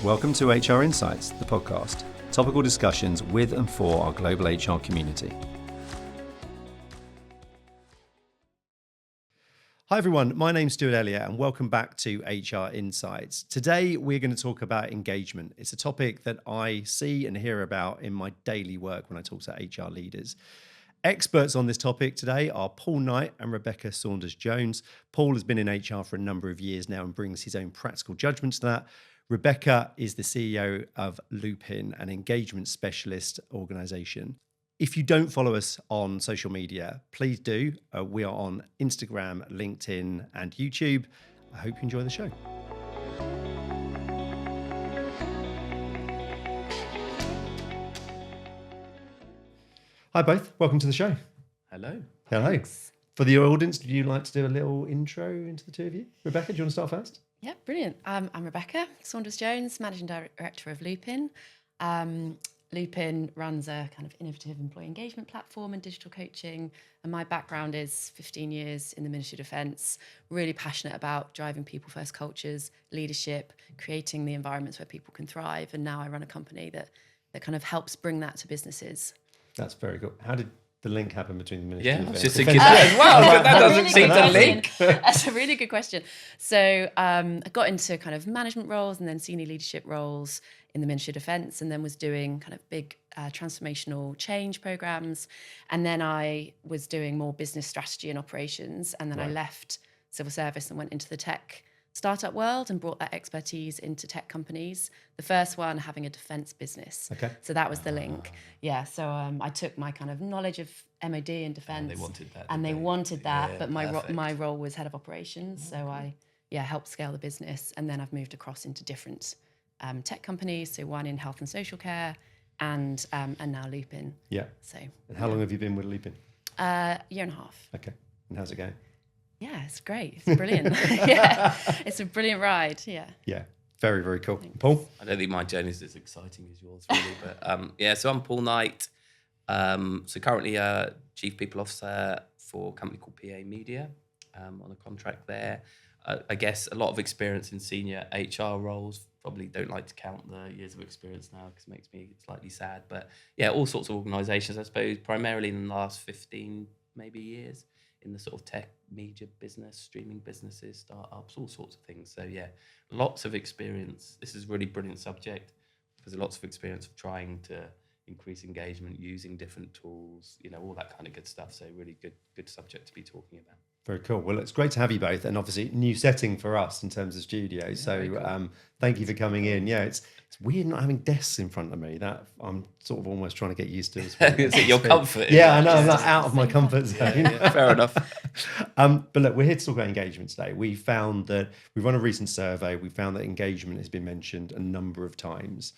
Welcome to HR Insights, the podcast. Topical discussions with and for our global HR community. Hi everyone, my name's Stuart Elliott and welcome back to HR Insights. Today we're going to talk about engagement. It's a topic that I see and hear about in my daily work when I talk to HR leaders. Experts on this topic today are Paul Knight and Rebecca Saunders-Jones. Paul has been in HR for a number of years now and brings his own practical judgments to that. Rebecca is the CEO of Lupin, an engagement specialist organisation. If you don't follow us on social media, please do. We are on Instagram, LinkedIn, and YouTube. I hope you enjoy the show. Hi both, welcome to the show. Hello. Hello. Thanks. For the audience, would you like to do a little intro into the two of you? Rebecca, do you want to start first? Yeah, brilliant. I'm Rebecca Saunders-Jones, Managing Director of Lupin. Lupin runs a kind of innovative employee engagement platform and digital coaching. And my background is 15 years in the Ministry of Defence, really passionate about driving people-first cultures, leadership, creating the environments where people can thrive. And now I run a company that kind of helps bring that to businesses. That's very good. How did the link happen between the Ministry of Defence? Just thinking that as well, but that doesn't seem to link. That's a really good question. So I got into kind of management roles and then senior leadership roles in the Ministry of Defence, and then was doing kind of big transformational change programs. And then I was doing more business strategy and operations. And then I left civil service and went into the tech startup world and brought that expertise into tech companies. The first one having a defence business. Okay. So that was the link. Yeah. So I took my kind of knowledge of MOD and defence. They wanted that. And they wanted that, Yeah, but my role was head of operations. So I helped scale the business. And then I've moved across into different tech companies. So one in health and social care and now Lupin. Yeah. So. And how long have you been with Lupin? Year and a half. Okay. And how's it going? Yeah, it's great. It's brilliant. Yeah, it's a brilliant ride. Yeah. Yeah, very, very cool. Thanks. Paul? I don't think my journey is as exciting as yours, really. But so I'm Paul Knight. So currently Chief People Officer for a company called PA Media on a contract there. I guess a lot of experience in senior HR roles. Probably don't like to count the years of experience now because it makes me slightly sad. But yeah, all sorts of organisations, I suppose, primarily in the last 15 maybe years in the sort of tech, media business, streaming businesses, startups, all sorts of things. So yeah, lots of experience. This is a really brilliant subject because lots of experience of trying to increase engagement using different tools, all that kind of good stuff. So really good subject to be talking about. Very cool. Well, it's great to have you both, and obviously new setting for us in terms of studio. Yeah, so cool. Thank you for coming in. Yeah, it's weird not having desks in front of me. That I'm sort of almost trying to get used to as well. Is it your comfort? Yeah, I know. I'm not out of my comfort zone. Yeah, fair enough. But look, we're here to talk about engagement today. We found that we've run a recent survey. We found that engagement has been mentioned a number of times.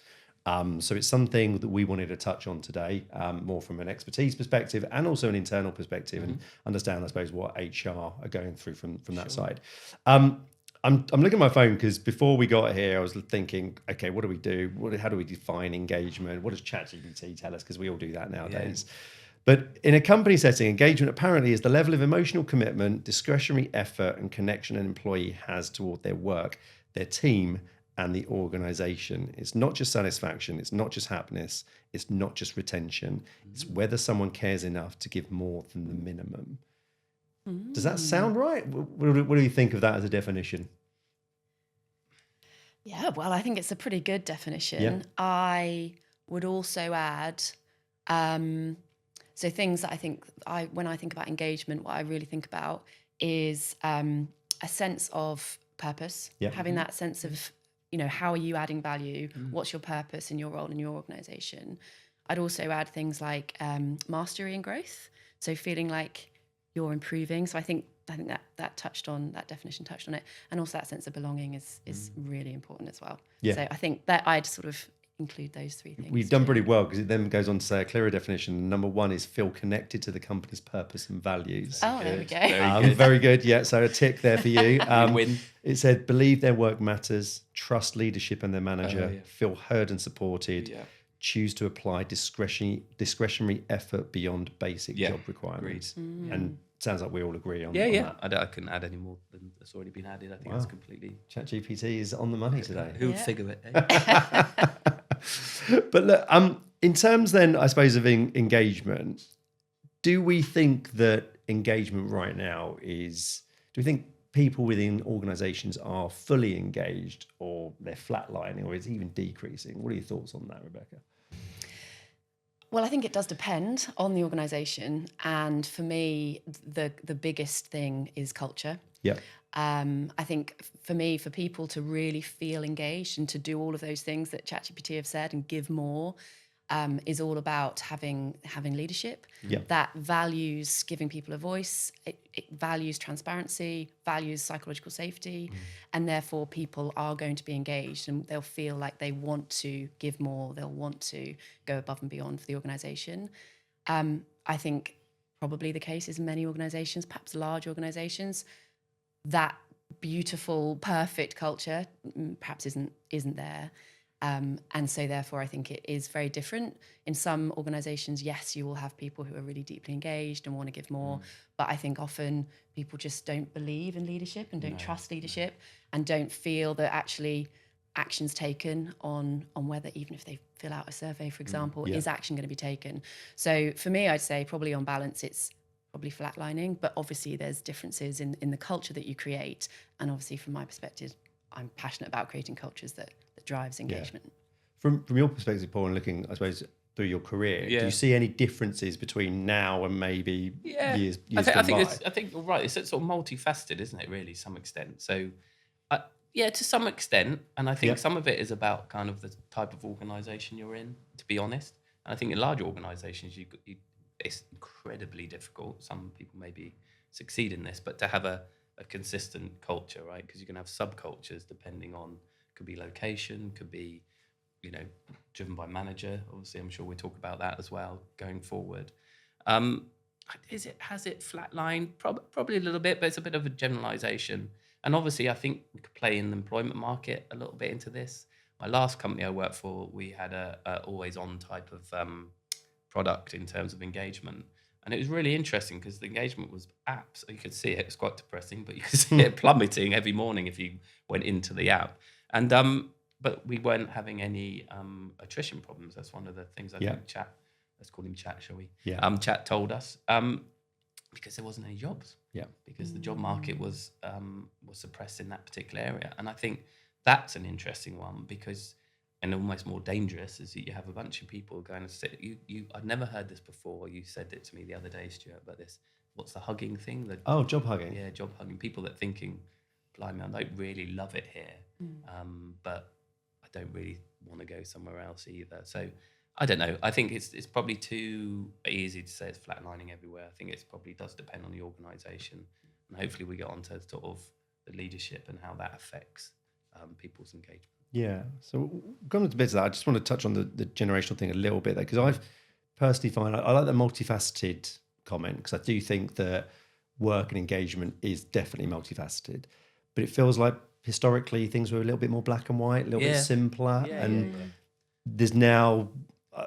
So it's something that we wanted to touch on today, more from an expertise perspective and also an internal perspective, and understand, I suppose, what HR are going through from that side. I'm looking at my phone because before we got here, I was thinking, okay, what do we do? How do we define engagement? What does ChatGPT tell us? Because we all do that nowadays. Yeah. But in a company setting, engagement apparently is the level of emotional commitment, discretionary effort, and connection an employee has toward their work, their team, and the organization. It's not just satisfaction, it's not just happiness, it's not just retention. It's whether someone cares enough to give more than the minimum. Does that sound right? What do you think of that as a definition? Yeah, well, I think it's a pretty good definition. Yeah. I would also add, so things that I think, when I think about engagement, what I really think about is a sense of purpose, having that sense of, how are you adding value? What's your purpose in your role in your organisation? I'd also add things like mastery and growth. So feeling like you're improving. So I think that definition touched on it. And also that sense of belonging is really important as well. Yeah. So I think that I'd sort of include those three things. We've done pretty well because it then goes on to say a clearer definition. Number one is feel connected to the company's purpose and values. There we go. Very good. Yeah, so a tick there for you. Win. It said believe their work matters, trust leadership and their manager, feel heard and supported, choose to apply discretionary effort beyond basic job requirements. And sounds like we all agree on, Yeah, on yeah. that. I couldn't add any more than that's already been added. I think that's completely. ChatGPT is on the money today. Who would Yeah. figure it? Eh? But look, in terms then, I suppose, of engagement, do we think that engagement right now do we think people within organizations are fully engaged, or they're flatlining, or is it even decreasing? What are your thoughts on that, Rebecca? Well, I think it does depend on the organisation, and for me, the biggest thing is culture. Yeah. I think for me, for people to really feel engaged and to do all of those things that ChatGPT have said and give more, is all about having leadership Yeah. that values giving people a voice. It values transparency, values psychological safety, and therefore people are going to be engaged and they'll feel like they want to give more. They'll want to go above and beyond for the organisation. I think probably the case is in many organisations, perhaps large organisations, that beautiful, perfect culture perhaps isn't there. And so therefore, I think it is very different. In some organisations, yes, you will have people who are really deeply engaged and want to give more. But I think often people just don't believe in leadership and don't trust leadership and don't feel that actually action's taken on whether, even if they fill out a survey, for example, is action going to be taken. So for me, I'd say probably on balance, it's probably flatlining. But obviously, there's differences in the culture that you create. And obviously, from my perspective, I'm passionate about creating cultures that drives engagement. From your perspective, Paul, and looking, I suppose, through your career, do you see any differences between now and maybe years I gone by? think you're right. It's sort of multifaceted, isn't it? Really, to some extent. So, to some extent, and I think some of it is about kind of the type of organisation you're in. To be honest, and I think in larger organisations, it's incredibly difficult. Some people maybe succeed in this, but to have a consistent culture, right? Because you can have subcultures depending on. Could be location, could be, driven by manager. Obviously, I'm sure we'll talk about that as well going forward. Has it flatlined? Probably a little bit, but it's a bit of a generalization. And obviously, I think we could play in the employment market a little bit into this. My last company I worked for, we had a always-on type of product in terms of engagement. And it was really interesting because the engagement was apps. You could see it. It was quite depressing, but you could see it plummeting every morning if you went into the app. And but we weren't having any attrition problems. That's one of the things I think Chat, let's call him Chat, shall we? Yeah. Chat told us because there wasn't any jobs. Yeah. Because the job market was suppressed in that particular area. And I think that's an interesting one because, and almost more dangerous, is that you have a bunch of people going to sit. I'd never heard this before. You said it to me the other day, Stuart, about this. What's the hugging thing? Job hugging. Yeah, job hugging. People that thinking, blimey, I don't really love it here, but I don't really want to go somewhere else either. So I don't know. I think it's probably too easy to say it's flatlining everywhere. I think it probably does depend on the organisation, and hopefully we get on to sort of the leadership and how that affects people's engagement. Yeah. So going to bits of that, I just want to touch on the generational thing a little bit there, because I've personally find I like the multifaceted comment, because I do think that work and engagement is definitely multifaceted, but it feels like historically things were a little bit more black and white, a little bit simpler, there's now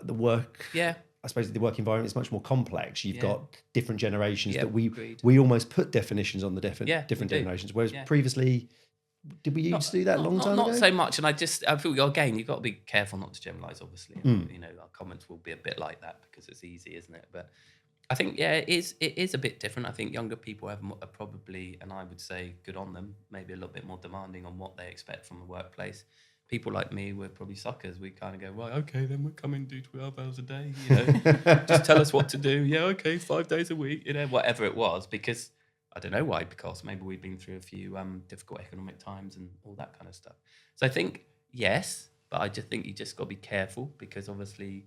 the work. Yeah. I suppose the work environment is much more complex. You've got different generations that agreed. we almost put definitions on the different do. generations, whereas previously. Did we used to do that a long time ago? Not so much, and I feel again you've got to be careful not to generalise. Obviously, our comments will be a bit like that because it's easy, isn't it? But I think it is a bit different. I think younger people are probably, and I would say good on them, maybe a little bit more demanding on what they expect from the workplace. People like me, we're probably suckers. We kind of go, right, okay, then we'll come and do 12 hours a day. Just tell us what to do. Yeah, okay, 5 days a week. Whatever it was, because. I don't know why, because maybe we've been through a few difficult economic times and all that kind of stuff. So I think, yes, but I just think you just got to be careful because obviously,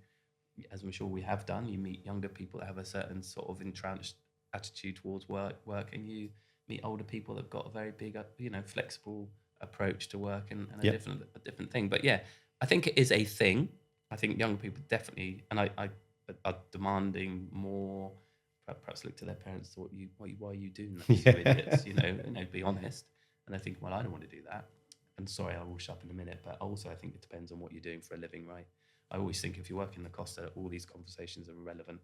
as I'm sure we have done, you meet younger people that have a certain sort of entrenched attitude towards work, and you meet older people that have got a very big, flexible approach to work and a different thing. But yeah, I think it is a thing. I think young people definitely, and I are demanding more. Perhaps look to their parents. Why are you doing that? You idiots. Be honest. And I think, well, I don't want to do that. And sorry, I will shut up in a minute. But also, I think it depends on what you're doing for a living, right? I always think if you're working the Costa, all these conversations are irrelevant.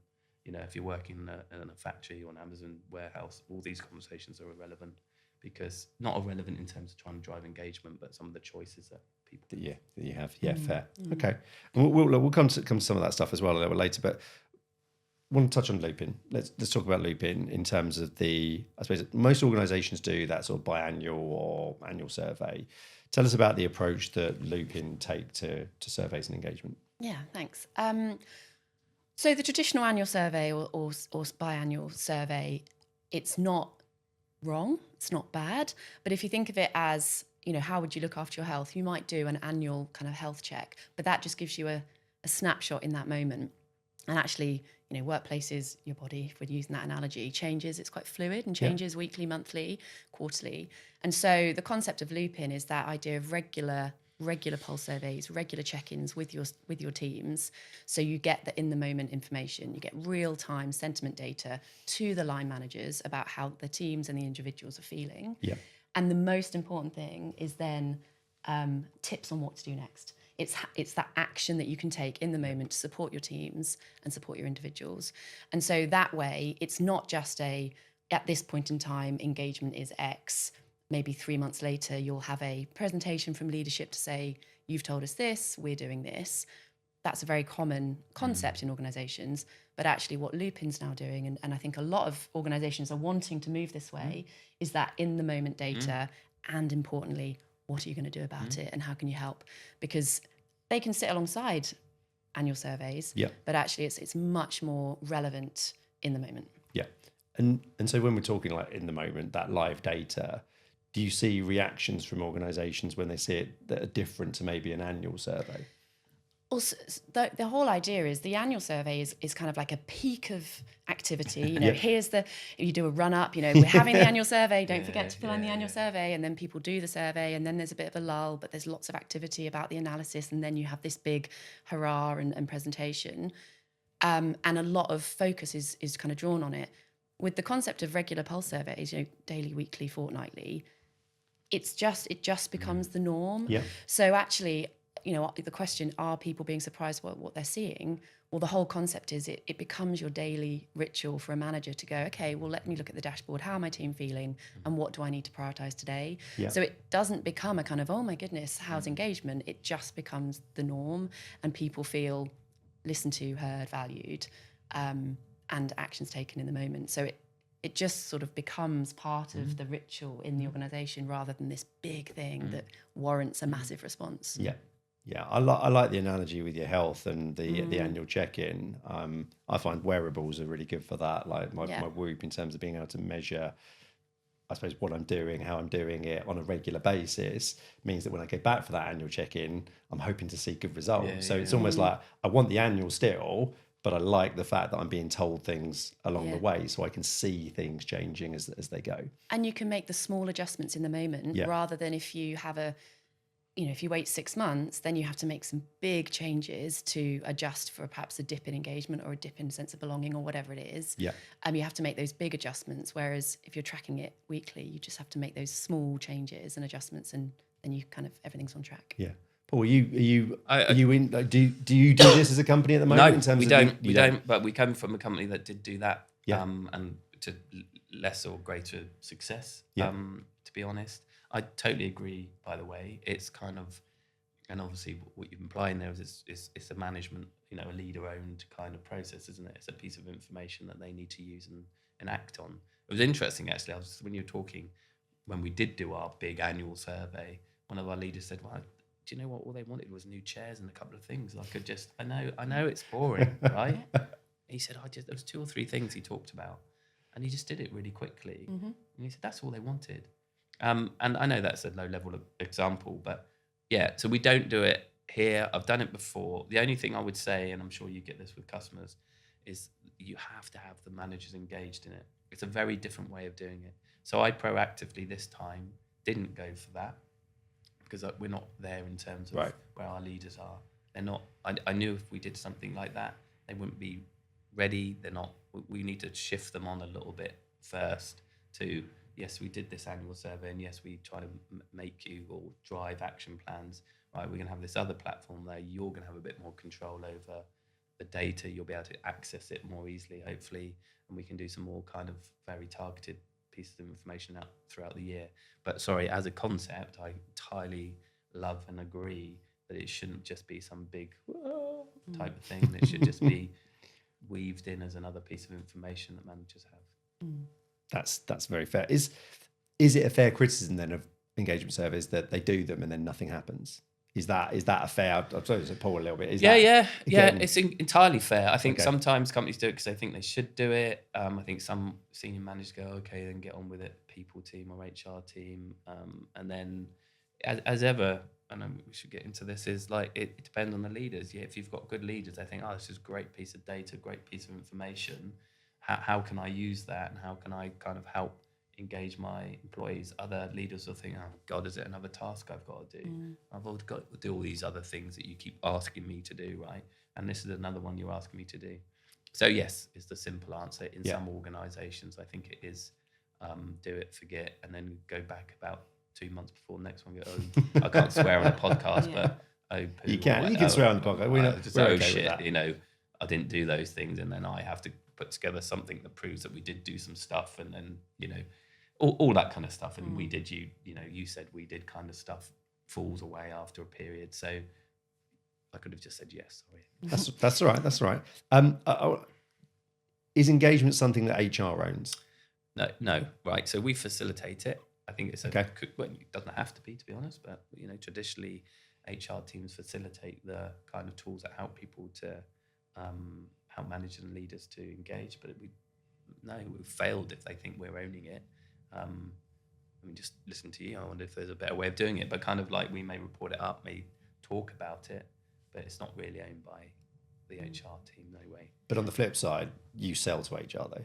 if you're working in a factory or an Amazon warehouse, all these conversations are irrelevant, because not irrelevant in terms of trying to drive engagement, but some of the choices that people that you have. Yeah, fair. Okay, and we'll come to some of that stuff as well a little bit later, but I want to touch on looping. Let's talk about looping in terms of I suppose most organisations do that sort of biannual or annual survey. Tell us about the approach that looping take to surveys and engagement. Yeah, thanks. So the traditional annual survey or biannual survey, it's not wrong, it's not bad, but if you think of it as, how would you look after your health, you might do an annual kind of health check, but that just gives you a snapshot in that moment. And actually, workplaces, your body, if we're using that analogy, changes. It's quite fluid and changes weekly, monthly, quarterly. And so the concept of loop-in is that idea of regular pulse surveys, regular check-ins with your teams. So you get the in-the-moment information. You get real-time sentiment data to the line managers about how the teams and the individuals are feeling. Yeah. And the most important thing is then tips on what to do next. It's that action that you can take in the moment to support your teams and support your individuals. And so that way, it's not just at this point in time, engagement is X. Maybe 3 months later, you'll have a presentation from leadership to say, you've told us this, we're doing this. That's a very common concept in organizations. But actually what Loopin's now doing, and I think a lot of organizations are wanting to move this way, is that in the moment data, and importantly, what are you going to do about it and how can you help? Because they can sit alongside annual surveys, but actually it's much more relevant in the moment. Yeah. And so when we're talking like in the moment, that live data, do you see reactions from organizations when they see it that are different to maybe an annual survey? Also, the whole idea is the annual survey is kind of like a peak of activity. Here's you do a run up, we're having the annual survey, don't forget to fill in the annual survey, and then people do the survey, and then there's a bit of a lull, but there's lots of activity about the analysis, and then you have this big hurrah and presentation. And a lot of focus is kind of drawn on it. With the concept of regular pulse surveys, daily, weekly, fortnightly, it just becomes the norm. Yeah. So actually, the question, are people being surprised by what they're seeing? Well, the whole concept is it becomes your daily ritual for a manager to go, okay, well, let me look at the dashboard. How are my team feeling? And what do I need to prioritize today? Yeah. So it doesn't become a kind of, oh my goodness, how's engagement? It just becomes the norm, and people feel listened to, heard, valued, and actions taken in the moment. So it just sort of becomes part of the ritual in the organization rather than this big thing that warrants a massive response. Yeah. Yeah, I like the analogy with your health and the annual check-in. I find wearables are really good for that. Like my Whoop, in terms of being able to measure, I suppose, what I'm doing, how I'm doing it on a regular basis, means that when I go back for that annual check-in, I'm hoping to see good results. So it's almost like I want the annual still, but I like the fact that I'm being told things along the way, so I can see things changing as they go. And you can make the small adjustments in the moment rather than if you have if you wait 6 months, then you have to make some big changes to adjust for perhaps a dip in engagement or a dip in sense of belonging or whatever it is. Yeah. You have to make those big adjustments. Whereas if you're tracking it weekly, you just have to make those small changes and adjustments, and then you kind of everything's on track. Yeah. Paul, are you in? Like, do you do this as a company at the moment? No, in terms we of don't. We don't. But we come from a company that did do that. Yeah. And to less or greater success. Yeah. To be honest. I totally agree, by the way. It's kind of, and obviously what you're implying there is it's a management, a leader-owned kind of process, isn't it? It's a piece of information that they need to use and act on. It was interesting, actually, when you were talking, when we did do our big annual survey, one of our leaders said, well, do you know what? All they wanted was new chairs and a couple of things. I know it's boring, right? He said, there was 2 or 3 things he talked about, and he just did it really quickly. Mm-hmm. And he said, that's all they wanted. And I know that's a low level of example, but so we don't do it here. I've done it before. The only thing I would say, and I'm sure you get this with customers, is you have to have the managers engaged in it. It's a very different way of doing it. So I proactively this time didn't go for that because we're not there in terms of where our leaders are. They're not. I knew if we did something like that, they wouldn't be ready. They're not. We need to shift them on a little bit first to, yes, we did this annual survey, and yes, we try to make you or drive action plans. Right, we're going to have this other platform there. You're going to have a bit more control over the data, you'll be able to access it more easily, hopefully, and we can do some more kind of very targeted pieces of information out throughout the year. But sorry, as a concept, I entirely love and agree that it shouldn't just be some big type of thing. It should just be weaved in as another piece of information that managers have. That's very fair. Is it a fair criticism then of engagement surveys that they do them and then nothing happens? Is that a fair? I'm sorry to pull a little bit. Yeah. It's entirely fair. I think Okay. sometimes companies do it because they think they should do it. I think some senior managers go, okay, then get on with it, people team or HR team, and then as ever, and we should get into this, is like it depends on the leaders. Yeah, if you've got good leaders, they think, oh, this is a great piece of data, great piece of information. How can I use that, and how can I kind of help engage my employees? Other leaders will think, oh God, is it another task I've got to do? I've got to do all these other things that you keep asking me to do, right? And this is another one you're asking me to do. So yes, is the simple answer. In some organizations, I think it is do it, forget, and then go back about 2 months before the next one. Go, I can't swear on a podcast, but poo, you can swear on the podcast. We're okay shit, with that. I didn't do those things, and then I have to put together something that proves that we did do some stuff, and then all that kind of stuff. And we did, you said we did kind of stuff falls away after a period. So I could have just said yes. Sorry. That's all right. That's all right. Is engagement something that HR owns? No. Right. So we facilitate it. I think it's okay. Well, it doesn't have to be be honest, but traditionally HR teams facilitate the kind of tools that help people to help managers and leaders to engage. But we've failed if they think we're owning it. Just listen to you. I wonder if there's a better way of doing it. But kind of like we may report it up, may talk about it, but it's not really owned by the HR team, no way. But on the flip side, you sell to HR though.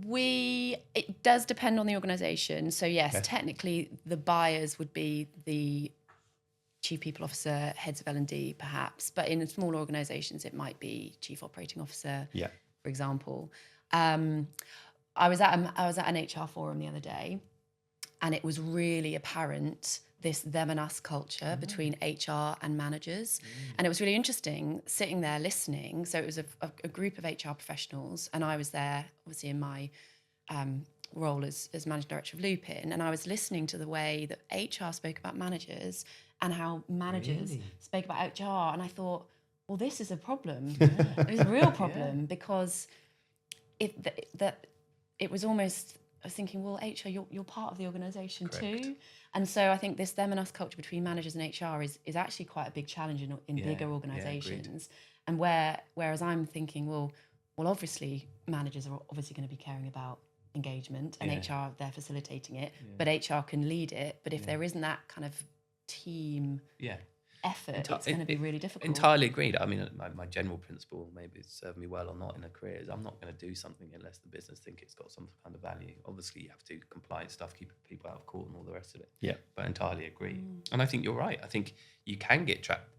It does depend on the organisation. So yes, technically the buyers would be the chief people officer, heads of L&D perhaps, but in smaller organisations it might be chief operating officer, for example. I was at an HR forum the other day, and it was really apparent, this them and us culture between HR and managers. And it was really interesting sitting there listening. So it was a group of HR professionals, and I was there obviously in my role as managing director of Lupin, and I was listening to the way that HR spoke about managers and how managers spoke about HR, and I thought, well, this is a problem. It's a real problem because it was almost, I was thinking, well, HR, you're part of the organisation too. And so I think this them and us culture between managers and HR is actually quite a big challenge in bigger organisations. And whereas I'm thinking, well, obviously managers are obviously going to be caring about engagement, and HR, they're facilitating it, but HR can lead it. But if there isn't that kind of team effort, it's going to be really difficult. Entirely agreed. I mean, my general principle, maybe it's served me well or not in a career, is I'm not going to do something unless the business think it's got some kind of value. Obviously, you have to compliance stuff, keep people out of court and all the rest of it. Yeah. But entirely agree. And I think you're right. I think you can get trapped,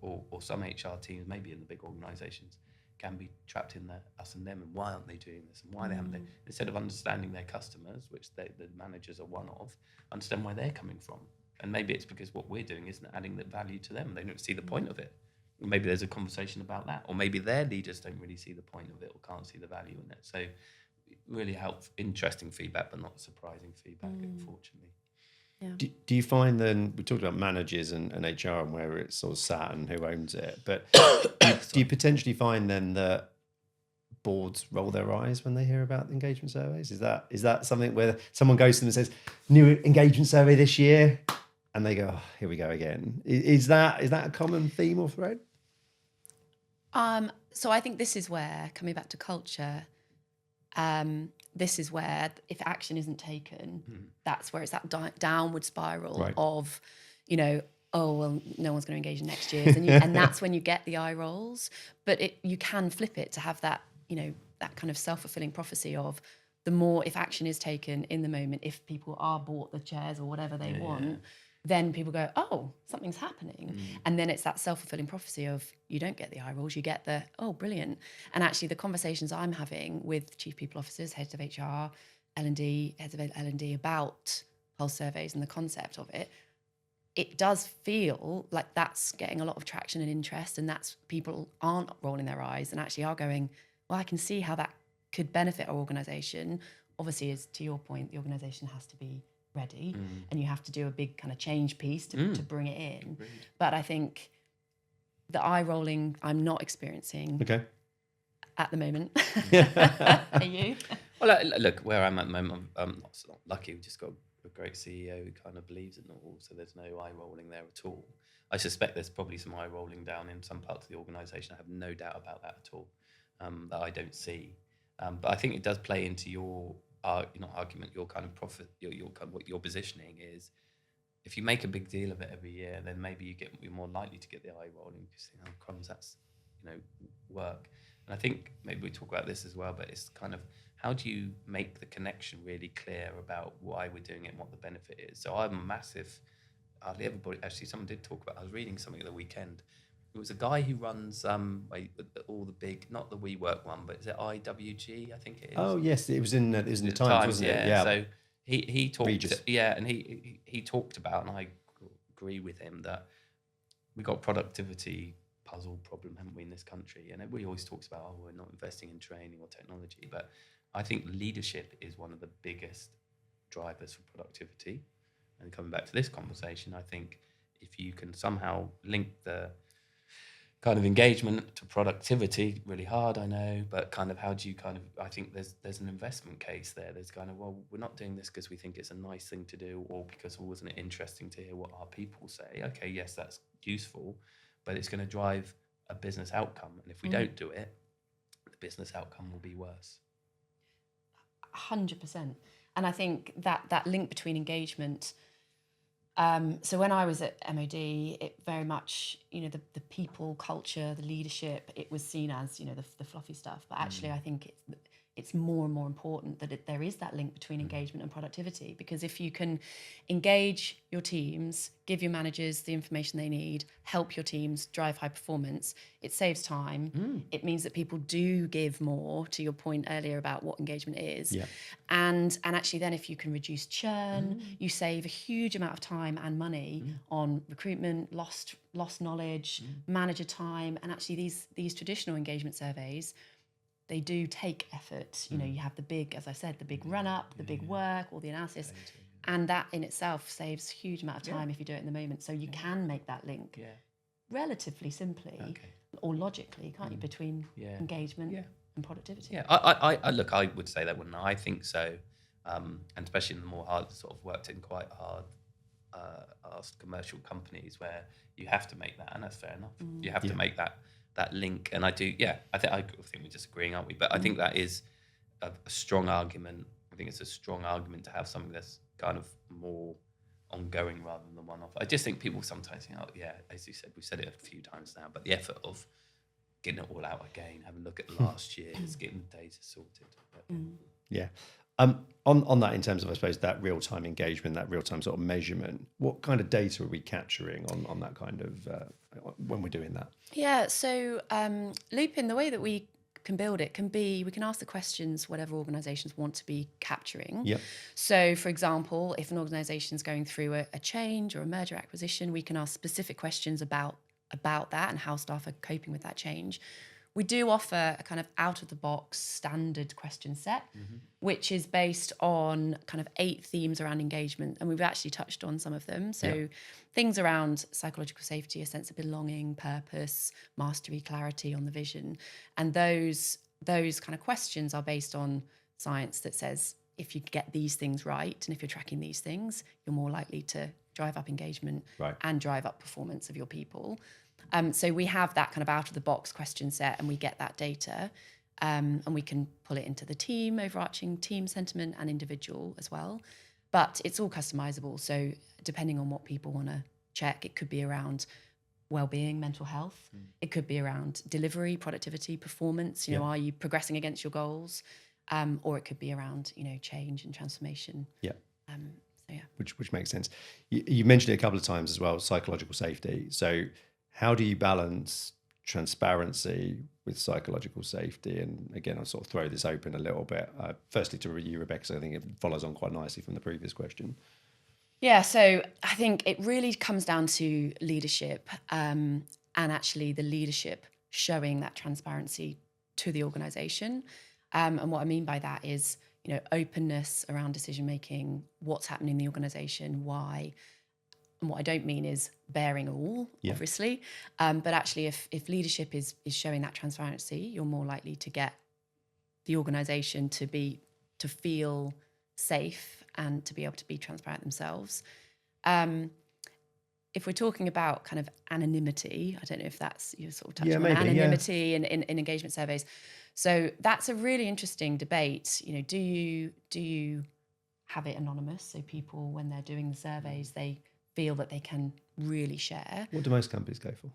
or some HR teams, maybe in the big organisations, can be trapped in the us and them, and why aren't they doing this, and why they haven't. Instead of understanding their customers, which the managers are one of, understand where they're coming from. And maybe it's because what we're doing isn't adding that value to them. They don't see the point of it. Maybe there's a conversation about that. Or maybe their leaders don't really see the point of it or can't see the value in it. So really interesting feedback, but not surprising feedback, unfortunately. Yeah. Do you find then, we talked about managers and HR and where it's sort of sat and who owns it, but do you potentially find then that boards roll their eyes when they hear about engagement surveys? Is that something where someone goes to them and says, new engagement survey this year? And they go, oh, here we go again. Is that a common theme or thread? So I think this is where, coming back to culture, this is where if action isn't taken, that's where it's that downward spiral of, oh, well, no one's going to engage in next year's. And that's when you get the eye rolls. But you can flip it to have that, that kind of self-fulfilling prophecy of the more, if action is taken in the moment, if people are bought the chairs or whatever they want, then people go, oh, something's happening. And then it's that self-fulfilling prophecy of you don't get the eye rolls, you get the, oh, brilliant. And actually the conversations I'm having with chief people officers, heads of HR, L&D, heads of L&D about pulse surveys and the concept of it, it does feel like that's getting a lot of traction and interest, and that's people aren't rolling their eyes and actually are going, well, I can see how that could benefit our organisation. Obviously, as to your point, the organisation has to be ready and you have to do a big kind of change piece to bring it in. Agreed. But I think the eye rolling I'm not experiencing Okay. at the moment. Are you? Well, look, where I'm at the moment, I'm not lucky. We've just got a great CEO who kind of believes in it all, so there's no eye rolling there at all. I suspect there's probably some eye rolling down in some parts of the organisation. I have no doubt about that at all, that I don't see. But I think it does play into your argument, your kind of profit, your kind of what your positioning is. If you make a big deal of it every year, then maybe you're more likely to get the eye rolling because crumbs, that's work. And I think maybe we talk about this as well, but it's kind of how do you make the connection really clear about why we're doing it and what the benefit is. So I'm a massive, hardly everybody, actually someone did talk about, I was reading something at the weekend. It was a guy who runs all the big, not the WeWork one, but is it IWG? I think it is. Oh yes, it was in the Times, wasn't it? Yeah. So he talked, Regis. and he talked about, and I agree with him, that we got productivity puzzle problem, haven't we, in this country? And everybody always talks about, we're not investing in training or technology, but I think leadership is one of the biggest drivers for productivity. And coming back to this conversation, I think if you can somehow link the kind of engagement to productivity, really hard, I know, but kind of how do you I think there's an investment case there. There's kind of, well, we're not doing this because we think it's a nice thing to do or because wasn't it interesting to hear what our people say? Okay, yes, that's useful, but it's going to drive a business outcome. And if we don't do it, the business outcome will be worse. 100%. And I think that link between engagement. So when I was at MOD, it very much, the people, culture, the leadership, it was seen as, the fluffy stuff. But actually, I think it's more and more important that there is that link between engagement and productivity. Because if you can engage your teams, give your managers the information they need, help your teams drive high performance, it saves time. It means that people do give more, to your point earlier about what engagement is. Yeah. And actually then if you can reduce churn, you save a huge amount of time and money on recruitment, lost knowledge, manager time. And actually these traditional engagement surveys, they do take effort. You have the big, as I said, the big run up, the big work, all the analysis. And that in itself saves a huge amount of time if you do it in the moment. So you can make that link relatively simply or logically, can't you, between engagement and productivity? Yeah, I look, I would say that when I think so, and especially in the more hard, sort of worked in quite hard commercial companies where you have to make that, and that's fair enough. You have to make that link, and I do. Yeah, I think we're disagreeing, aren't we? But I think that is a strong argument. I think it's a strong argument to have something that's kind of more ongoing rather than the one-off. I just think people sometimes think, as you said, we've said it a few times now, but the effort of getting it all out again, having a look at last year's, getting the data sorted. Yeah. On that, in terms of, I suppose, that real-time engagement, that real-time sort of measurement, what kind of data are we capturing on that kind of, when we're doing that? Yeah, so Lupin, the way that we can build it can be, we can ask the questions whatever organisations want to be capturing. Yep. So, for example, if an organisation is going through a change or a merger acquisition, we can ask specific questions about that and how staff are coping with that change. We do offer a kind of out-of-the-box standard question set, which is based on kind of 8 themes around engagement, and we've actually touched on some of them. So things around psychological safety, a sense of belonging, purpose, mastery, clarity on the vision. And those kind of questions are based on science that says if you get these things right and if you're tracking these things, you're more likely to drive up engagement and drive up performance of your people. So we have that kind of out-of-the-box question set, and we get that data, and we can pull it into the team, overarching team sentiment and individual as well. But it's all customizable. So depending on what people want to check, it could be around well-being, mental health. It could be around delivery, productivity, performance. Are you progressing against your goals? Or it could be around, change and transformation. Yeah. So yeah. Which makes sense. You mentioned it a couple of times as well, psychological safety. So how do you balance transparency with psychological safety? And again, I'll sort of throw this open a little bit. Firstly, to you, Rebecca, so I think it follows on quite nicely from the previous question. Yeah, so I think it really comes down to leadership, and actually the leadership showing that transparency to the organisation. And what I mean by that is, openness around decision making, what's happening in the organisation, why. And what I don't mean is bearing all, Yeah. obviously, but actually, if leadership is showing that transparency, you're more likely to get the organisation to feel safe and to be able to be transparent themselves. If we're talking about kind of anonymity, I don't know if that's you're sort of touching on maybe, anonymity in engagement surveys. So that's a really interesting debate. Do you have it anonymous so people, when they're doing the surveys, they feel that they can really share? What do most companies go for?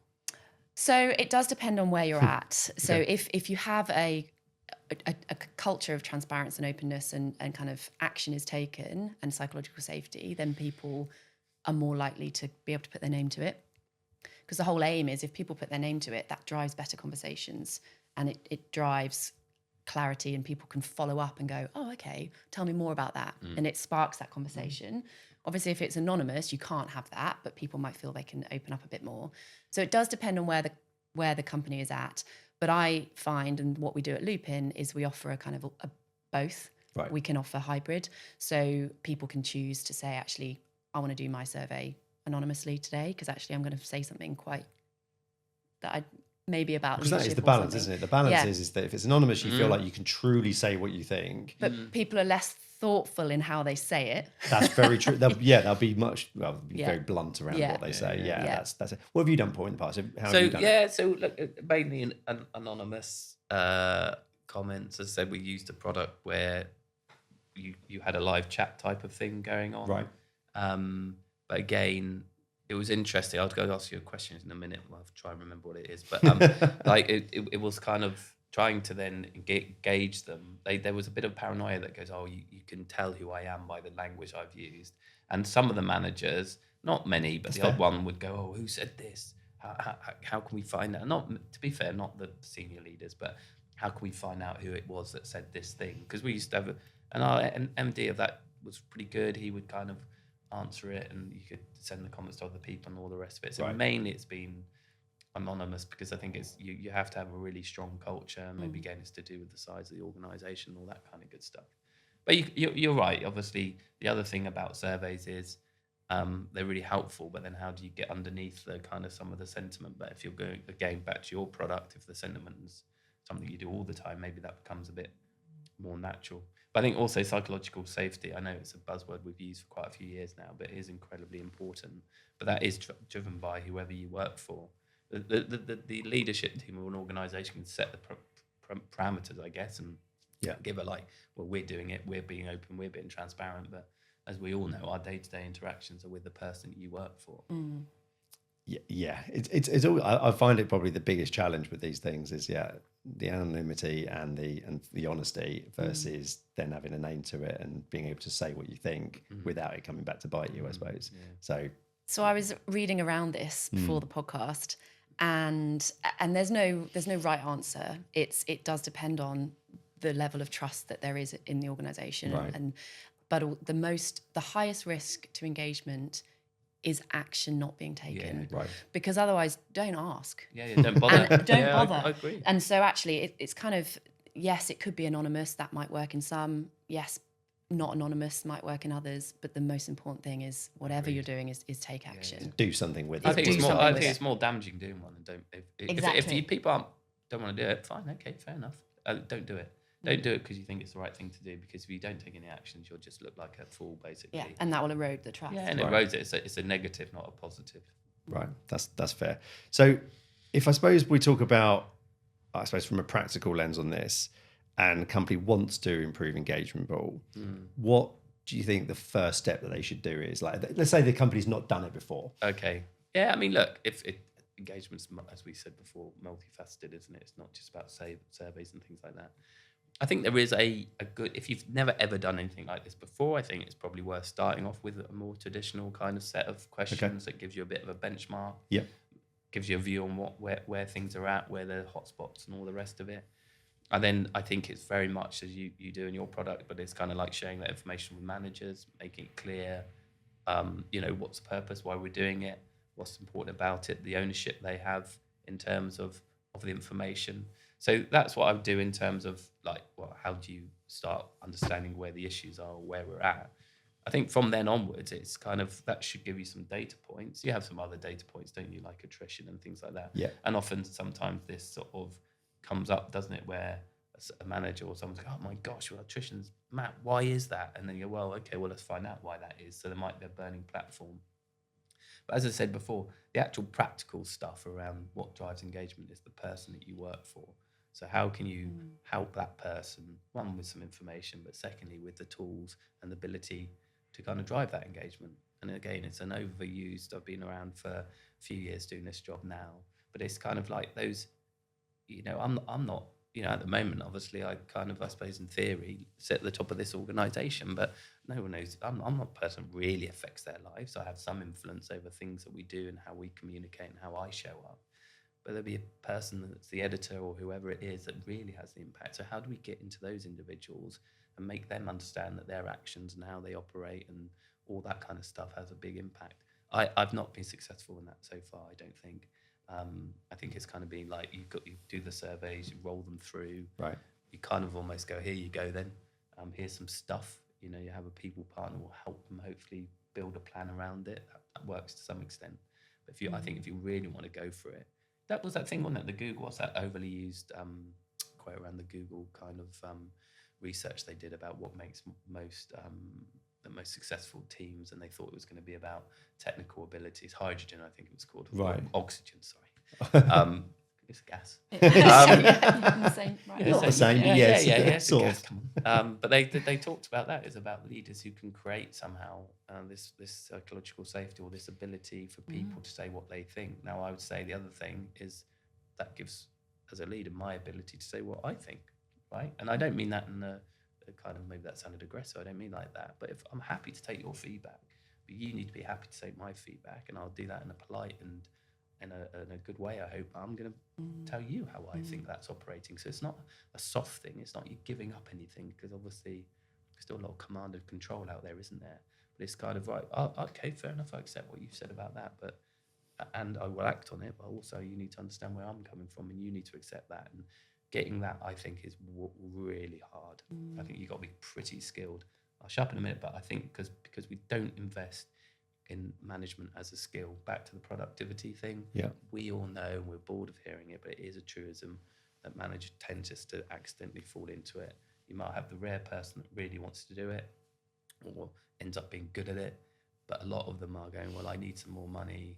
So it does depend on where you're at. So Okay. if you have a culture of transparency and openness and kind of action is taken and psychological safety, then people are more likely to be able to put their name to it. Because the whole aim is if people put their name to it, that drives better conversations and it drives clarity, and people can follow up and go, oh, okay, tell me more about that. And it sparks that conversation. Obviously, if it's anonymous, you can't have that, but people might feel they can open up a bit more. So it does depend on where the company is at. But I find, and what we do at Lupin is we offer a kind of a both. Right. We can offer hybrid. So people can choose to say, actually, I want to do my survey anonymously today because actually I'm going to say something quite that I maybe about Because that is leadership the or balance, something. isn't it? The balance Yeah. is that if it's anonymous, you feel like you can truly say what you think. But people are less thoughtful in how they say it. That's very true. They'll be very blunt around Yeah. what they say. Yeah. Yeah, that's it. What have you done, Paul, in the past? How So have you done it? so look, mainly an anonymous comments. As I said, we used a product where you had a live chat type of thing going on. Right. But again, it was interesting. I'll go ask you a question in a minute. I'll have to try and remember what it is. But like it was kind of trying to then gauge them. There was a bit of paranoia that goes, oh, you can tell who I am by the language I've used. And some of the managers, not many, but That's the odd fair. one would go, oh, who said this? How can we find out? Not, to be fair, not the senior leaders, but how can we find out who it was that said this thing? Because we used to have an MD of that was pretty good. He would kind of answer it, and you could send the comments to other people and all the rest of it. So Right. mainly it's been anonymous because I think it's you have to have a really strong culture. Maybe again it's to do with the size of the organisation, all that kind of good stuff. But you're right. Obviously, the other thing about surveys is they're really helpful. But then how do you get underneath the kind of some of the sentiment? But if you're going again back to your product, if the sentiment is something you do all the time, maybe that becomes a bit more natural. But I think also psychological safety, I know it's a buzzword we've used for quite a few years now, but it is incredibly important. But that is driven by whoever you work for. The leadership team of an organisation can set the parameters, I guess, and give it like, well, we're doing it, we're being open, we're being transparent. But as we all know, our day-to-day interactions are with the person you work for. Yeah. It's all, I find it probably the biggest challenge with these things is the anonymity and the honesty versus then having a name to it and being able to say what you think without it coming back to bite you, I suppose. Yeah. So I was reading around this before the podcast, and there's no right answer. It does depend on the level of trust that there is in the organisation, Right. but the highest risk to engagement is action not being taken. Right. Because otherwise, don't ask. Yeah, don't bother. And don't bother. I agree. And so actually, it's kind of, yes, it could be anonymous. That might work in some. Yes, not anonymous might work in others. But the most important thing is whatever you're doing is take action. Do something with it. I think do something with it's it. more damaging doing one and don't. If Exactly. people don't want to do it, fine, okay, fair enough. Don't do it. Don't do it because you think it's the right thing to do. Because if you don't take any actions, you'll just look like a fool, basically. Yeah, and that will erode the trust. Yeah, and it erodes it. It's a negative, not a positive. Right. That's fair. So if I suppose we talk about, I suppose from a practical lens on this, and a company wants to improve engagement, Paul, what do you think the first step that they should do is? Like, let's say the company's not done it before. Okay. Yeah, I mean, look, if engagement's, as we said before, multifaceted, isn't it? It's not just about surveys and things like that. I think there is a good, if you've never ever done anything like this before, I think it's probably worth starting off with a more traditional kind of set of questions that gives you a bit of a benchmark. Yeah. Gives you a view on where things are at, where the hotspots and all the rest of it. And then I think it's very much as you do in your product, but it's kind of like sharing that information with managers, making it clear What's the purpose, why we're doing it, what's important about it, the ownership they have in terms of the information. So that's what I would do in terms of like, well, how do you start understanding where the issues are, or where we're at? I think from then onwards, it's kind of, that should give you some data points. You have some other data points, don't you, like attrition and things like that. Yeah. And often, sometimes this sort of comes up, doesn't it, where a manager or someone's like, oh my gosh, well, attrition's mad. Why is that? And then you go, well, okay, well, let's find out why that is. So there might be a burning platform. But as I said before, the actual practical stuff around what drives engagement is the person that you work for. So how can you help that person, one, with some information, but secondly, with the tools and the ability to kind of drive that engagement? And again, it's an overused, I've been around for a few years doing this job now, but it's kind of like those, I'm not, at the moment, obviously, I suppose in theory, sit at the top of this organisation, but no one knows, I'm not a person who really affects their lives. I have some influence over things that we do and how we communicate and how I show up. But there'll be a person that's the editor or whoever it is that really has the impact. So how do we get into those individuals and make them understand that their actions and how they operate and all that kind of stuff has a big impact? I've not been successful in that so far, I don't think. I think it's kind of been like, you do the surveys, you roll them through. Right. You kind of almost go, here you go then. Here's some stuff. You have a people partner will help them hopefully build a plan around it. That works to some extent. But I think if you really want to go for it, that was that thing, wasn't it? The Google, what's that overly used quote around the Google kind of research they did about what makes the most successful teams, and they thought it was going to be about technical abilities. Hydrogen, I think it was called. Right. Oxygen, sorry. It's a gas. The same, right. Not the same, but yes, it's a sort gas. of. Come on. But they talked about that. It's about leaders who can create somehow this psychological safety, or this ability for people to say what they think. Now, I would say the other thing is that gives, as a leader, my ability to say what I think, right? And I don't mean that in a kind of, maybe that sounded aggressive. I don't mean like that. But if I'm happy to take your feedback, but you need to be happy to take my feedback, and I'll do that in a polite and in a good way. I hope I'm going to tell you how I think that's operating. So it's not a soft thing. It's not you giving up anything, because obviously there's still a lot of command and control out there, isn't there? But it's kind of right. Oh, okay, fair enough. I accept what you've said about that, and I will act on it. But also, you need to understand where I'm coming from, and you need to accept that. And getting that, I think, is really hard. I think you've got to be pretty skilled. I'll shut up in a minute, but I think because we don't invest in management as a skill, back to the productivity thing. Yeah. We all know, and we're bored of hearing it, but it is a truism that managers tend just to accidentally fall into it. You might have the rare person that really wants to do it or ends up being good at it, but a lot of them are going, well, I need some more money.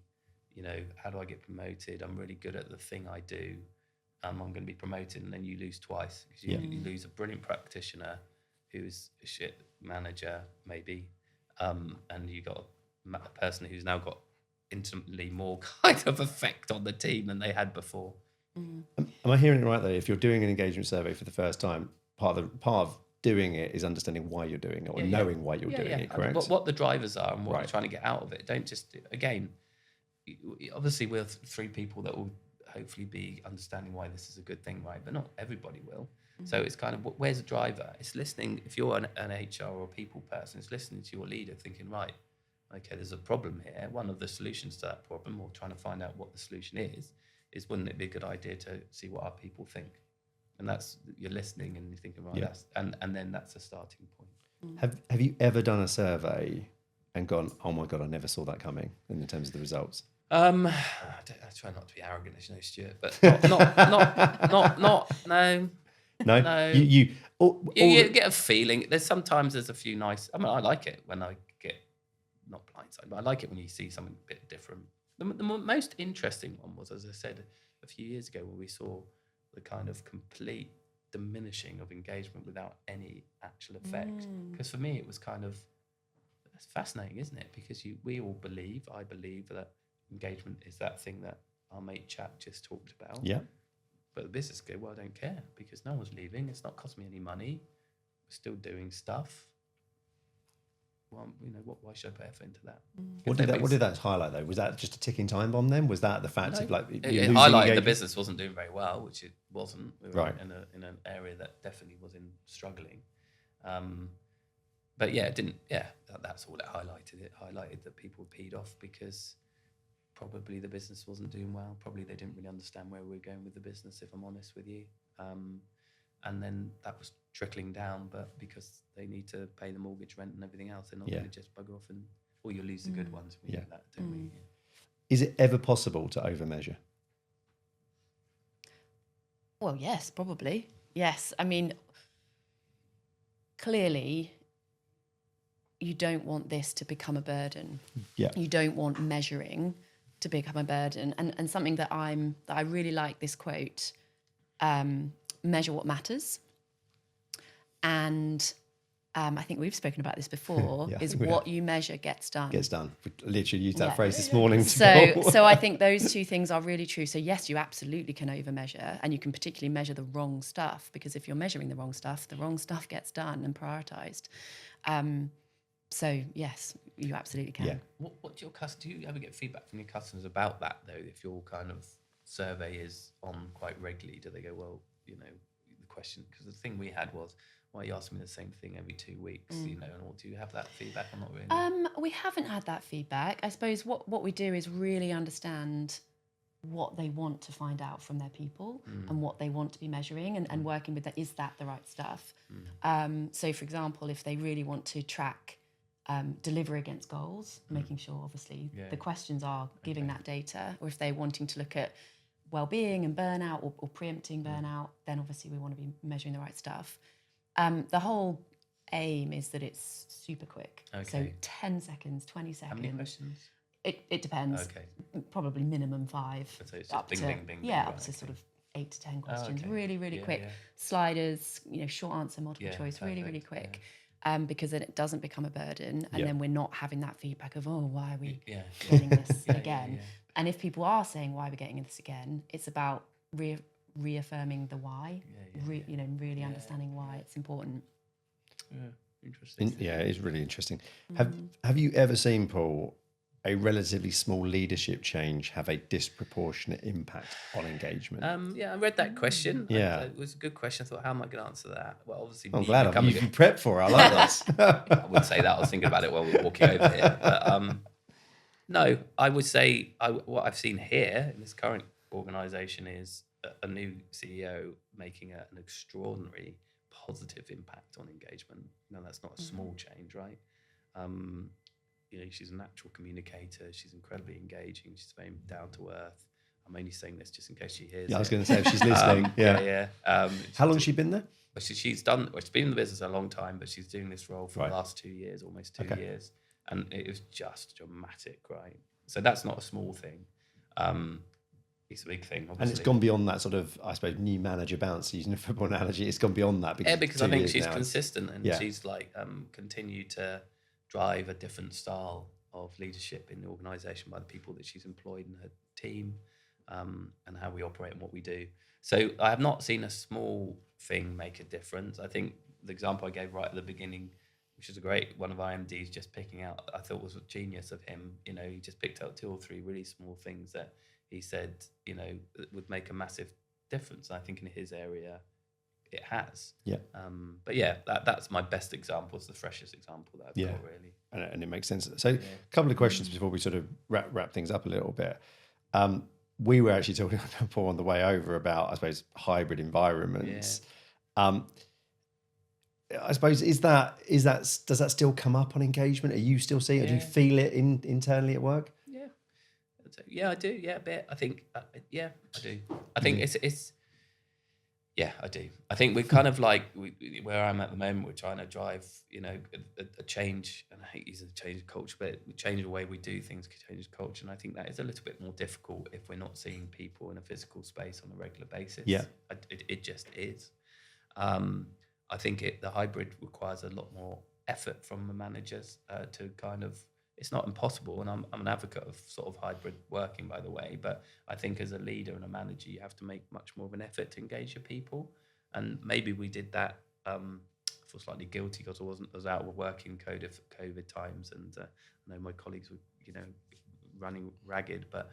How do I get promoted? I'm really good at the thing I do. I'm going to be promoted, and then you lose twice, because you lose a brilliant practitioner who's a shit manager, maybe, and you got a person who's now got intimately more kind of effect on the team than they had before. Am I hearing it right though? If you're doing an engagement survey for the first time, part of doing it is understanding why you're doing it, or knowing why you're doing it, correct? What the drivers are and what you're trying to get out of it. Don't just, again, obviously we're three people that will hopefully be understanding why this is a good thing, right? But not everybody will. So it's kind of, where's the driver? It's listening. If you're an HR or a people person, it's listening to your leader, thinking, right, okay, there's a problem here. One of the solutions to that problem, or trying to find out what the solution is wouldn't it be a good idea to see what our people think? And that's, you're listening and you're thinking, right, and then that's a starting point. Have you ever done a survey and gone, oh my God, I never saw that coming, in terms of the results? I try not to be arrogant, as you know, Stuart, but not no. No? You get a feeling. There's a few nice, I like it when I get, not blindsided, but I like it when you see something a bit different. The most interesting one was, as I said, a few years ago, where we saw the kind of complete diminishing of engagement without any actual effect. Because for me, it was kind of, it's fascinating, isn't it? Because I believe that engagement is that thing that our mate Chap just talked about. Yeah. But the business go, well, I don't care, because no one's leaving. It's not cost me any money. We're still doing stuff. Well, why should I pay effort into that? What did that highlight though? Was that just a ticking time bomb then? Was that the fact of like, it highlighted the business wasn't doing very well, which it wasn't. We were in an area that definitely was struggling. but yeah, it didn't. Yeah, that's all it highlighted. It highlighted that people were peed off because probably the business wasn't doing well. Probably they didn't really understand where we were going with the business, if I'm honest with you. And then that was trickling down, but because they need to pay the mortgage, rent and everything else, they're not going to just bugger off or you lose the good ones. We know that, don't we? Yeah. Is it ever possible to overmeasure? Well, yes, probably. Yes. I mean, clearly, you don't want this to become a burden. Yeah. You don't want measuring to become a burden. And something that I really like this quote, measure what matters. And I think we've spoken about this before, Yeah, is what you measure gets done. Gets done. We literally used that phrase this morning. So I think those two things are really true. So yes, you absolutely can overmeasure, and you can particularly measure the wrong stuff, because if you're measuring the wrong stuff gets done and prioritized. So yes, you absolutely can. Yeah. What do your customers? Do you ever get feedback from your customers about that though? If your kind of survey is on quite regularly, do they go, well, the question? Because the thing we had was, why you ask me the same thing every 2 weeks? And all, do you have that feedback or not really? We haven't had that feedback. I suppose what we do is really understand what they want to find out from their people and what they want to be measuring, and working with that. Is that the right stuff? So for example, if they really want to track delivery against goals, making sure obviously the questions are giving that data, or if they're wanting to look at well-being and burnout or preempting burnout, then obviously we want to be measuring the right stuff. The whole aim is that it's super quick. Okay. So 10 seconds, 20 seconds. How many questions? It depends. Okay. Probably minimum 5. So it's up just to, bing, bing, bing, yeah, right, up to okay. sort of 8 to 10 questions. okay. Really, really Yeah, quick. yeah. Sliders, short answer, multiple choice, really, really perfect, quick. Because then it doesn't become a burden, and then we're not having that feedback of, oh, why are we getting this again? Yeah. And if people are saying, why are we getting this again, it's about reaffirming the why, really understanding why it's important. Yeah, interesting. Yeah, it is really interesting. Have you ever seen, Paul, a relatively small leadership change have a disproportionate impact on engagement? Yeah, I read that question. Yeah. It was a good question. I thought, how am I going to answer that? Well, obviously, I'm glad becoming you've prepped for it. I like this. I wouldn't say that. I was thinking about it while we were walking over here. But no, I would say what I've seen here in this current organisation is a new CEO making an extraordinary positive impact on engagement. That's not a small change, right? She's a natural communicator. She's incredibly engaging. She's very down to earth. I'm only saying this just in case she hears. Yeah, I was going to say if she's listening. Yeah. How long has she been there? She's been in the business a long time, but she's doing this role for the last 2 years, almost 2 years, and it was just dramatic, right? So that's not a small thing. It's a big thing, obviously. And it's gone beyond that sort of, I suppose, new manager bounce, using a football analogy. It's gone beyond that. Because I think she's consistent, and she's continued to drive a different style of leadership in the organisation by the people that she's employed in her team, and how we operate and what we do. So I have not seen a small thing make a difference. I think the example I gave right at the beginning, which is a great one of our MDs just picking out, I thought was a genius of him. He just picked out 2 or 3 really small things that he said, would make a massive difference. And I think in his area, it has. Yeah. But yeah, that's my best example. It's the freshest example that I've got, really. And it makes sense. So a couple of questions before we sort of wrap things up a little bit. We were actually talking before on the way over about, I suppose, hybrid environments. I suppose, does that still come up on engagement? Are you still seeing it? Do you feel it internally at work? Yeah, I do. Yeah, a bit. I think, I do. I think it's I do. I think we're kind of like, where I'm at the moment, we're trying to drive, a change, and I hate using change of culture, but we change the way we do things, change culture. And I think that is a little bit more difficult if we're not seeing people in a physical space on a regular basis. Yeah. It just is. I think the hybrid requires a lot more effort from the managers to kind of, it's not impossible, and I'm an advocate of sort of hybrid working, by the way, but I think as a leader and a manager, you have to make much more of an effort to engage your people. And maybe we did that, I feel slightly guilty because I was out of working COVID times, and I know my colleagues were, running ragged, but,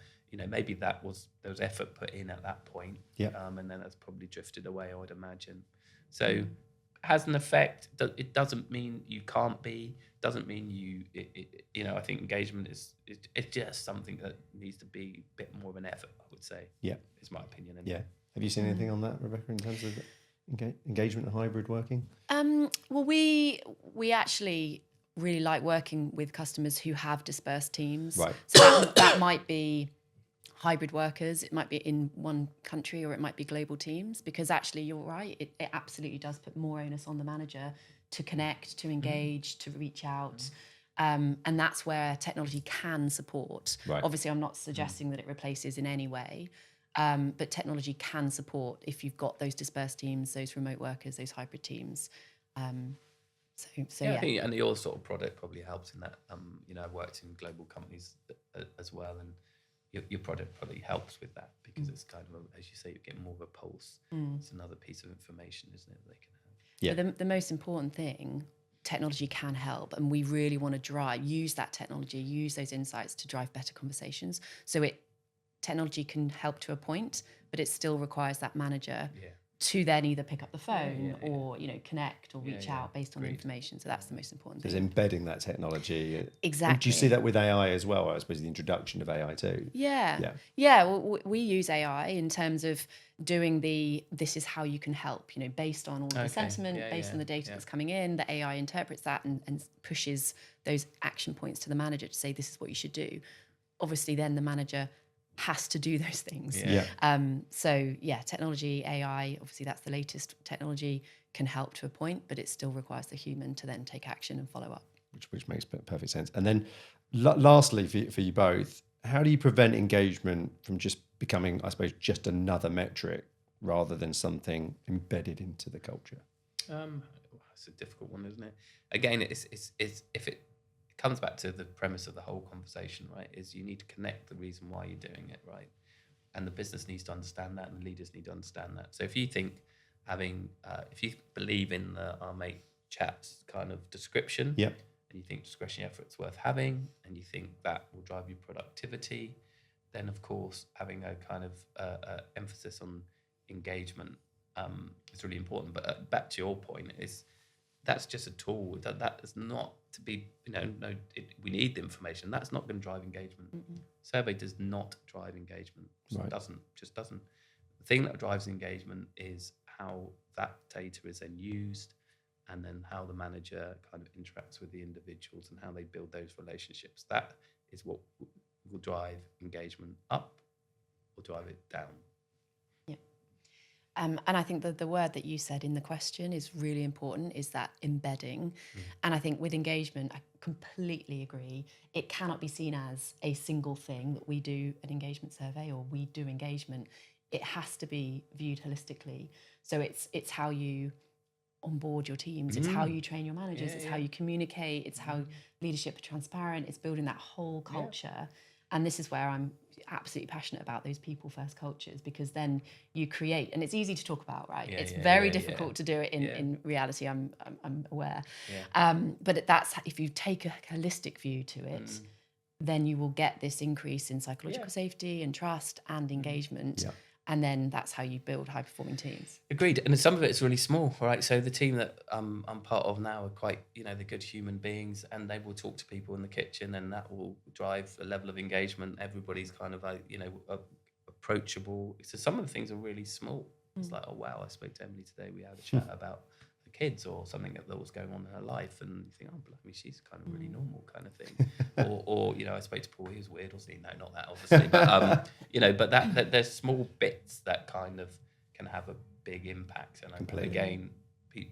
maybe there was effort put in at that point. Yeah. And then that's probably drifted away, I would imagine. So has an effect. It doesn't mean you can't be. Doesn't mean I think engagement is it's just something that needs to be a bit more of an effort, I would say. Yeah. Is my opinion. Anyway. Yeah. Have you seen anything on that, Rebecca, in terms of engagement and hybrid working? Well, we actually really like working with customers who have dispersed teams. Right. So that might be hybrid workers, it might be in one country, or it might be global teams, because actually you're right, it absolutely does put more onus on the manager to connect, to engage, to reach out. And that's where technology can support. Right. Obviously, I'm not suggesting that it replaces in any way, but technology can support if you've got those dispersed teams, those remote workers, those hybrid teams. So I think, and your sort of product probably helps in that. I've worked in global companies as well, and your product probably helps with that, because it's kind of, as you say, you get more of a pulse. It's another piece of information, isn't it, they can have. Yeah. But the most important thing, technology can help, and we really want to use that technology, use those insights to drive better conversations. So technology can help to a point, but it still requires that manager to then either pick up the phone or connect or reach out based on the information. So that's the most important thing. Is embedding that technology. Exactly. Do you see that with AI as well? I suppose the introduction of AI too. Yeah. Well, we use AI in terms of doing this is how you can help, based on all the sentiment, based on the data that's coming in, the AI interprets that and pushes those action points to the manager to say, this is what you should do. Obviously, then the manager has to do those things. Technology, AI, obviously that's the latest technology, can help to a point, but it still requires the human to then take action and follow up. Which makes perfect sense. And then lastly, for you both, how do you prevent engagement from just becoming, I suppose, just another metric rather than something embedded into the culture? It's a difficult one, isn't it? Again, it's if it comes back to the premise of the whole conversation, right, is you need to connect the reason why you're doing it, right? And the business needs to understand that, and the leaders need to understand that. So if you think if you believe in our mate chat's kind of description, and you think discretionary effort's worth having, and you think that will drive your productivity, then of course having a kind of emphasis on engagement is really important. But back to your point, that's just a tool. That is not to be, we need the information. That's not going to drive engagement. Survey does not drive engagement. It doesn't. The thing that drives engagement is how that data is then used, and then how the manager kind of interacts with the individuals and how they build those relationships. That is what will drive engagement up or drive it down. And I think that the word that you said in the question is really important, is that embedding. And I think with engagement, I completely agree. It cannot be seen as a single thing that we do an engagement survey or we do engagement. It has to be viewed holistically. So it's how you onboard your teams, it's how you train your managers, it's how you communicate, it's how leadership are transparent, it's building that whole culture. And this is where I'm absolutely passionate about those people first cultures, because then you create, and it's easy to talk about, right? It's very difficult to do it in reality. I'm aware. But that's, if you take a holistic view to it, then you will get this increase in psychological safety and trust and engagement. And then that's how you build high-performing teams. Agreed. And some of it is really small, right? So the team that I'm part of now are quite, they're good human beings, and they will talk to people in the kitchen, and that will drive a level of engagement. Everybody's kind of like, approachable. So some of the things are really small. It's like, oh, wow, I spoke to Emily today. We had a chat about the kids or something that was going on in her life. And you think, oh, blimey, she's kind of really normal kind of thing. or I spoke to Paul, he was weird, wasn't he? No, not that, obviously. But, but that there's small bits that kind of can have a big impact. And again,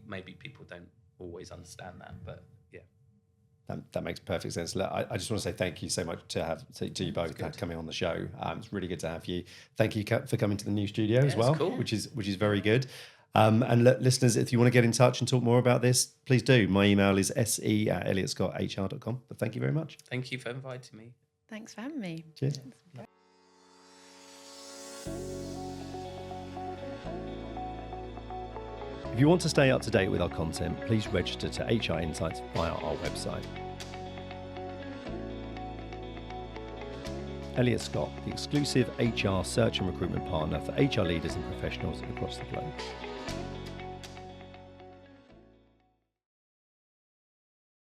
maybe people don't always understand that, but That makes perfect sense. Look, I just want to say thank you so much to you both coming on the show. It's really good to have you. Thank you for coming to the new studio as well, cool. which is very good. And listeners, if you want to get in touch and talk more about this, please do. My email is se@elliottScotthr.com. But thank you very much. Thank you for inviting me. Thanks for having me. Cheers. If you want to stay up to date with our content, please register to HR Insights via our website. Elliott Scott, the exclusive HR search and recruitment partner for HR leaders and professionals across the globe.